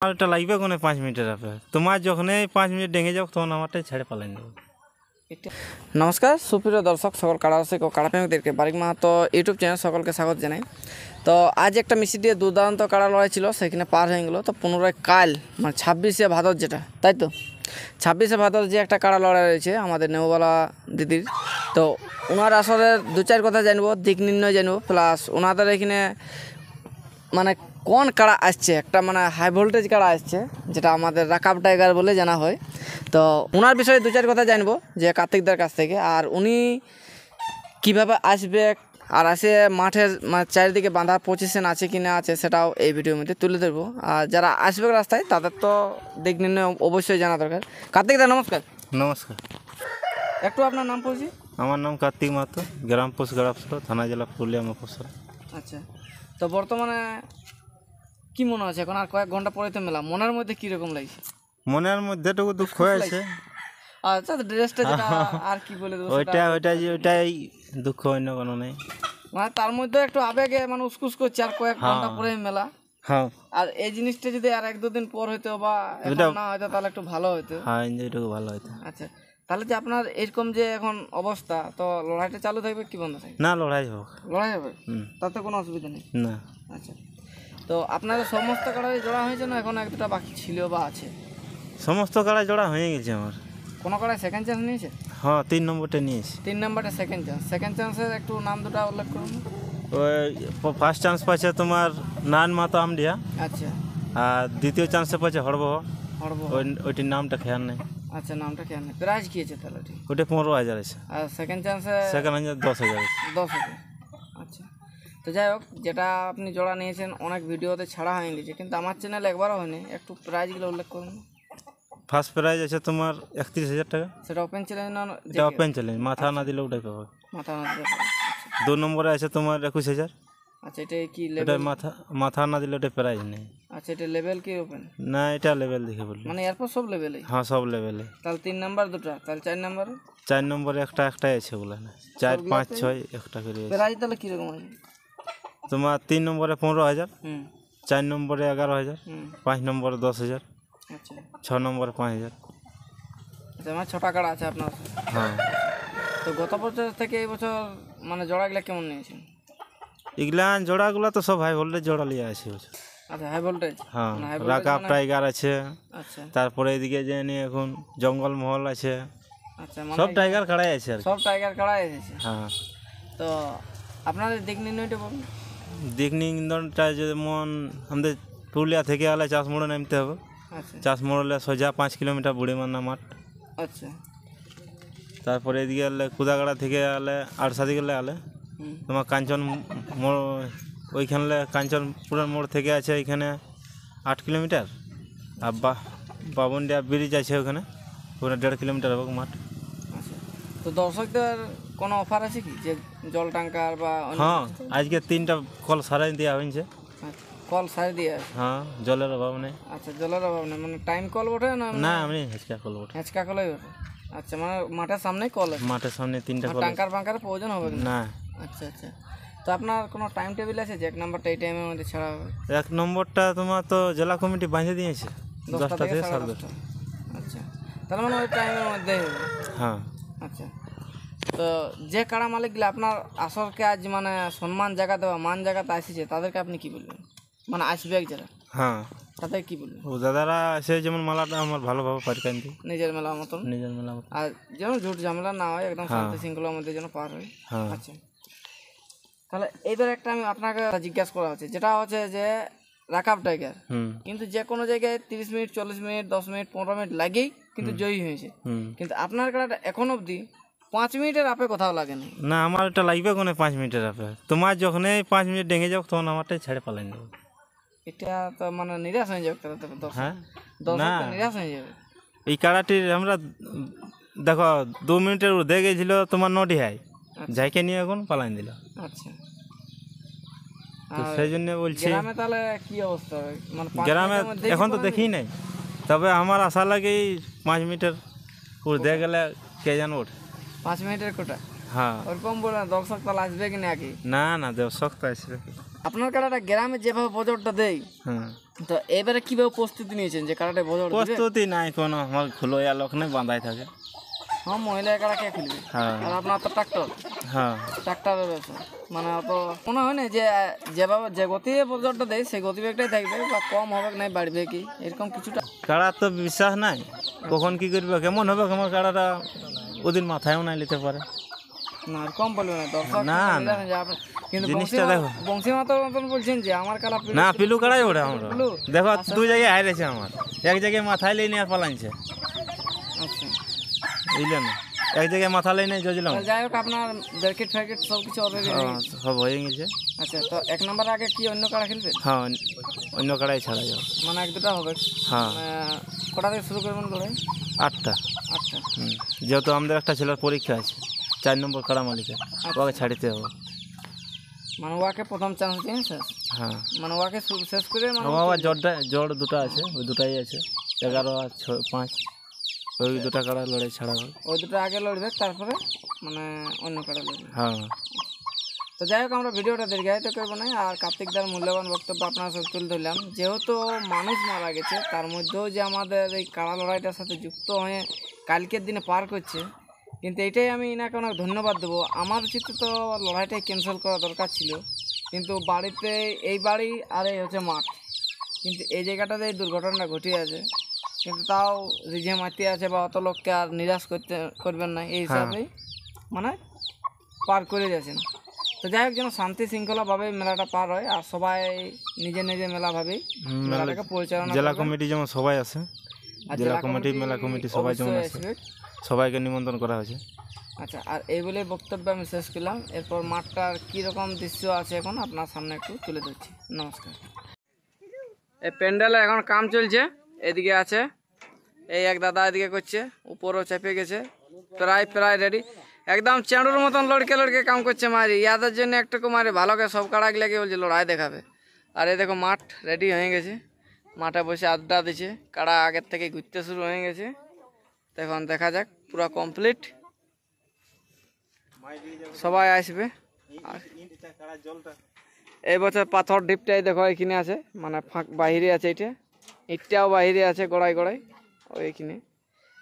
আর এটা লাগবে কোনো 5 মিনিটের আপে তোমার যখনই 5 মিনিট ডেঙে যাও তখন আমারটাই ছেড়ে পালাই নেব। নমস্কার সুপ্রিয় দর্শক সকল কাড়ারসিক ও কাড়াপ্রেমিকদেরকে বারিক মাহাতো ইউটিউব চ্যানেল সকলকে স্বাগত জানাই। তো আজ একটা মিষ্টি দিয়ে দুর্দান্ত কাড়া লড়াই ছিল, সেখানে পার হয়ে গেলো। তো পুনরায় কাল মানে 26শে ভাদর, যেটা তাই তো 26শে ভাদর যে একটা কাড়া লড়াই রয়েছে আমাদের নেওয়ালা দিদির, তো ওনার আসলে দু চার কথা জানবো, দিক নির্ণয় জানবো, প্লাস ওনাদের এখানে মানে কোন কাড়া আসছে, একটা মানে হাই ভোল্টেজ কাড়া আসছে যেটা আমাদের রাকাব টাইগার বলে জানা হয়। তো ওনার বিষয়ে দু চার কথা জানবো যে কার্তিকদার কাছ থেকে, আর উনি কীভাবে আসবে আর আসে মাঠের চারিদিকে বাঁধা পজিশন আছে কি না আছে সেটাও এই ভিডিওর মধ্যে তুলে ধরবো। আর যারা আসবে রাস্তায় তাদের তো দিক নির্ণয় অবশ্যই জানা দরকার। কার্তিকদা নমস্কার। নমস্কার। একটু আপনার নাম পড়ছি। আমার নাম কার্তিক মাহাতো, গ্রাম পোস্ট গড়াপসরা, থানা জেলা পুরুলিয়া মফস্বল। আচ্ছা, তো বর্তমানে কি মনে হচ্ছে এখন, আর কয়েক ঘন্টা পরে তো মেলা, মনের মধ্যে কীরকম লাগছে? মনের মধ্যে টুকু দুঃখ হয়েছে। আচ্ছা, ড্রেসটা যেটা আর কি বলে দেবো, ওইটাই দুঃখ, অন্য কোনো নেই। মানে তার মধ্যে একটু আবেগে মানে উসকুস করছে, আর কয়েক ঘন্টা পরে মেলা। হ্যাঁ, আর এই জিনিসটা যদি আর এক দুদিন পর হইতো বা এখন না হয়তো তাহলে একটু ভালো হতো। হ্যাঁ, এনজয়টুকু ভালো হতো। আচ্ছা, তাহলে যে আপনার এরকম যে এখন অবস্থা, তো লড়াইটা চালু থাকবে কি বন্ধ থাকবে? না, লড়াই হোক। লড়াই হবে, তাতে কোনো অসুবিধা নেই। না। আচ্ছা, তো আপনাদের সমস্ত কাড়াই জোড়া হয়েছে না এখন এক দুটা বাকি ছিল বা আছে? সমস্ত কাড়া জোড়া হয়ে গেছে আমার। কোনো কাড়াই সেকেন্ড চান্স নিয়েছে? হ্যাঁ, 3 নম্বরটা নিয়েছি। 3 নম্বরটা সেকেন্ড চান্স। সেকেন্ড চান্সের একটু নাম দুটা উল্লেখ করুন। ওই ফার্স্ট চান্স পাচ্ছে তোমার নান মাতো আমডিয়া। আচ্ছা, আর দ্বিতীয় চান্সে পাচ্ছে হরবহ। হরবো। ওইটির নামটা খেয়াল নেই। আচ্ছা, নামটা কেন? প্রাইজ কি আছে তাহলে? ঠিক, ওটা 15,000 আছে। আর সেকেন্ড চান্সে সেকেন্ড 10,000 আছে। 10,000। আচ্ছা, তো যাই হোক, যেটা আপনি জোড়া নিয়েছেন অনেক ভিডিওতে ছাড়া হয়ে গেছে, কিন্তু আমার চ্যানেল একবারও হয়নি। একটু প্রাইজগুলো উল্লেখ করুন। ফার্স্ট প্রাইজ আছে তোমার 31,000 টাকা। সেটা ওপেন চ্যালেঞ্জ না? এটা ওপেন চ্যালেঞ্জ, মাথা না দিলে ওটাই পাবে। মাথা না দিলে? আচ্ছা, 2 নম্বরে আছে তোমার 21,000। আচ্ছা, এটা কি এটা লেভেল? মাথা না দিলে ওটা প্রাইজ নেই। আচ্ছা, এটা লেভেল কি ওপেন? না, এটা লেভেল দেখে বললি। মানে এরপর সব লেভেলেই? হ্যাঁ, সব লেভেলে। তাহলে 3 নাম্বার দুটা, তাহলে 4 নাম্বারে? 4 নম্বরে একটাই আছে ওগুলো না, 4, 5, 6 একটা করে আছে। প্রাইজ তাহলে কীরকম আছে? তোমার 3 নম্বরে 15,000, হুম 4 নম্বরে 11,000, হুম 5 নম্বরে 10,000, আচ্ছা, 6 নম্বরে 5,000। আচ্ছা, আমার 6টা কাড়া আছে আপনার। হ্যাঁ, তো গত বছর থেকে এই বছর মানে জোড়াগুলা কেমন নিয়েছেন? এগুলা জোড়াগুলো তো সব হাই ভোল্টেজ জোড়া লিয়ে আছে বছর। আচ্ছা, হাই ভোল্টেজ? হ্যাঁ, মানে high voltage রাকাব টাইগার আছে। আচ্ছা তারপরে এদিকে যে নিয়ে এখন জঙ্গল মহল আছে, আচ্ছা, মানে সব টাইগার কাড়াই আছে আর কি। সব টাইগার কাড়াই এসেছে। হ্যাঁ, তো আপনাদের দিক নির্ণয়টা বলুন। দিক নির্দেশনটা যেমন আমাদের পুরুলিয়া থেকে আলে চাষ মোড়ে নামতে হবে। আচ্ছা চাষ মোড়লে সোজা 5 কিলোমিটার বুড়িমান্না মাঠ। আচ্ছা, তারপরে এদিকে আলে কুদাগাড়া থেকে আলে আড়সা দিকে আলে হুম তোমার কাঞ্চন মোড়, ওইখানে কাঞ্চনপুরের মোড় থেকে আছে এখানে 8 কিলোমিটার। আর বাবনডিয়া ব্রিজ আছে ওখানে 1.5 কিলোমিটার হবে মাঠ। আচ্ছা, তো দর্শকদের কোনো অফার আছে কি, যে জল ট্যাঙ্কার বা অন্য হ্যাঁ, কিছু? আজকে 3টা কল সারাই দেওয়া হয়েছে। আচ্ছা, কল সারি দিয়ে আছে? হ্যাঁ, জলের অভাব নেই। আচ্ছা, জলের অভাব নেই, মানে টাইম কল ওঠে না? না, আমি হেঁচকা কল ওঠে। হেঁচকা কলই ওঠে। আচ্ছা, মানে মাঠের সামনেই কল আছে? মাঠের সামনে 3টা কল আছে। ট্যাঙ্কার বাঙ্কারের প্রয়োজন হবে না? না। আচ্ছা আচ্ছা, তো আপনার কোনো টাইম টেবিল আছে যে 1 নাম্বারটা এই টাইমের মধ্যে ছাড়া হবে? 1 নম্বরটা তোমার তো জেলা কমিটি বাঁধে দিয়েছে 10টা থেকে 10:30। আচ্ছা, তার মানে ওই টাইমের মধ্যেই হবে? হ্যাঁ। আচ্ছা, তো যে কাড়া মালিকগুলো আপনার আসরকে আজ মানে সম্মান জায়গাতে বা মান জায়গাতে আসছে, তাদেরকে আপনি কি বলবেন? মানে আসবে যারা, হ্যাঁ, তাদের কি বলবেন? ও দাদারা সে যেমন মালাটা আমার ভালোভাবে পারকান দিই, নিজের মেলা মতন, নিজের মেলা মতো। আর যেন ঝুট ঝামেলা না হয়, একদম শান্তি শৃঙ্খলার মধ্যে যেন পার হয়। হ্যাঁ। আচ্ছা, তাহলে এইবার একটা আমি আপনাকে জিজ্ঞাসা করা হচ্ছে, যেটা হচ্ছে যে রাকাব টাইগার কিন্তু যে কোনো জায়গায় 30 মিনিট, 40 মিনিট, 10 মিনিট, 15 মিনিট লাগেই কিন্তু জয়ী হয়েছে, কিন্তু আপনার খেলাটা এখন অবধি 5 মিনিটের আপে কোথাও লাগেনি। না, আমার এটা লাগবে কোনো 5 মিনিটের আপে তোমার যখনই 5 মিনিট ডেঙে যাও তখন আমারটাই ছেড়ে পালাই নেব। এটা তো মানে নিরাশ হয়ে যাবে তাহলে, হ্যাঁ, দর্শক তো নিরাশ হয়ে যাবে। এই কাড়াটির আমরা দেখো 2 মিনিটের ঊর্ধ্বে গেছিল তোমার নটি হাই যাইকে নিয়ে এখন পালাই দিল। আচ্ছা, তো সেই জন্য বলছি গ্রামে তাহলে কি অবস্থা হবে? মানে 5 গ্রামে মিনিটের মধ্যে এখন তো দেখি নাই, তবে আমার আশা লাগে 5 মিনিটের ঊর্ধ্বে গেলে কে জানো ওঠে। 5 মিনিটের কোটা? হ্যাঁ, ওরকম বলে দর্শক তাহলে আসবে কি না? কি না না, দর্শক তো আসবে। আপনার কাড়াটা গ্রামে যেভাবে বজরটা দেয়, হ্যাঁ, তো এবারে কিভাবে প্রস্তুতি নিয়েছেন যে কাড়াটা বড় দিবে? প্রস্তুতি নাই কোনো, আমার খুলোয়া লোক নেই, বাঁধাই থাকে। হ্যাঁ, মহিলা কাড়া কে খুলবে? হ্যাঁ আর আপনার তো ট্রাক্টর, হ্যাঁ ট্রাক্টরের ব্যবসা, মানে অত মনে হয় না যে যেভাবে যে গতি বজরটা দেয় সেই গতিবেগটাই থাকবে, বা কম হবে না বাড়বে কি এরকম কিছুটা? কাড়ার তো বিশ্বাস নাই, কখন কি করবে, কেমন হবে আমার কাড়াটা, ওদিন মাথায়ও নাই নিতে পারে। না আর কম বলবে না দর্শক, না, না যে আপনি কিন্তু জিনিসটা দেখো। বংশী মাতার মতন বলছেন যে আমার কালা না পিলু কাড়াই ওটা আমরা দেখো, দুই জায়গায় হারিয়েছে আমার, এক জায়গায় মাথায় লেই নিয়ে আর পালাইছে, আচ্ছা, বুঝলেন না, এক জায়গায় মাথা লেই নাই জজলাম। তাহলে যাই হোক আপনার জ্যাকেট ফ্যাকেট সব কিছু অলরেডি সব হয়ে গেছে। আচ্ছা, তো এক নম্বর আগে কি অন্য কাড়া খেলবে? হ্যাঁ অন্য কাড়াই ছাড়া যাও। মানে এক দুটা হবে? হ্যাঁ কটা থেকে শুরু করবেন লড়াই? 8টা। আচ্ছা, যেহেতু আমাদের একটা ছেলের পরীক্ষা আছে 4 নম্বর কাড়া মালিকের, ওকে ছাড়িতে হবে। মানে ওকে প্রথম চান্স দিয়ে শেষ? হ্যাঁ, মানে ওকে শেষ করে মানে ও আবার জড় দুটো আছে, ওই দুটাই আছে, 11 আর 5, ওই দুটা কাড়া লড়াই ছাড়া হবে। ওই দুটো আগে লড়বে, তারপরে মানে অন্য কাড়া লড়বে। হ্যাঁ তো যাই হোক, আমরা ভিডিওটা দীর্ঘায়িত করবো না, আর কার্তিকদার মূল্যবান বক্তব্য আপনার সাথে তুলে ধরলাম। যেহেতু মানুষ মারা গেছে, তার মধ্যেও যে আমাদের এই কাড়া লড়াইটার সাথে যুক্ত হয়ে কালকের দিনে পার করছে, কিন্তু এটাই আমি এনাকে অনেক ধন্যবাদ দেবো। আমার উচিত তো লড়াইটাই ক্যান্সেল করা দরকার ছিল, কিন্তু বাড়িতে এই বাড়ি আর এই হচ্ছে মাঠ, কিন্তু এই জায়গাটাতে এই দুর্ঘটনাটা ঘটে আছে, কিন্তু তাও রিঝে মাতি আছে বা অত লোককে আর নিরাশ করবেন না, এই হিসাবেই মানে পার করে যাচ্ছেন। তো যাই হোক, যেন শান্তি শৃঙ্খলাভাবে মেলাটা পার হয়, আর সবাই নিজে নিজে মেলাভাবেই মেলাটাকে পরিচালনা জেলা করবেন। কমিটি যেমন সবাই আছে, আর জেলা কমিটি মেলা কমিটি সবাই যেমন অবশ্যই আছে, আসবে। সবাইকে নিমন্ত্রণ করা হয়েছে। আচ্ছা, আর এই বলে বক্তব্য আমি শেষ করলাম। এরপর মাঠটার কীরকম দৃশ্য আছে এখন আপনার সামনে একটু তুলে ধরছি। নমস্কার। এই প্যান্ডেলে এখন কাম চলছে, এদিকে আছে এই এক দাদা, এদিকে করছে, উপরও চেপে গেছে, প্রায় রেডি, একদম চেঁড়ুর মতন লড়কে কাম করছে মারি। ইয়াদের জন্য একটুকু মারি ভালোকে সব কাড়াগুলাকে বলছে লড়াই দেখাবে। আর এই দেখো মাঠ রেডি হয়ে গেছে, মাঠে বসে আড্ডা দিচ্ছে, কাড়া আগের থেকে ঘুরতে শুরু হয়ে গেছে। তো এখন দেখা যাক, পুরো কমপ্লিট, সবাই আসবে। আর এই বছর পাথর ডিপটাই দেখো এখানে আছে, মানে ফাঁক বাহিরে আছে, এটা ইটটাও বাহিরে আছে গড়াই ওইখানে।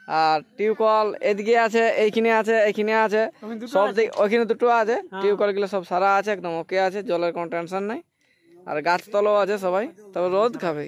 আর টিউবকল এদিকে আছে, এইখানে আছে, সব দিক ওইখানে দুটো আছে, টিউবকলগুলো সব সারা আছে, একদম ওকে আছে, জলের কোনো টেনশন নাই। আর গাছতলাও আছে সবাই, তবে রোদ খাবে।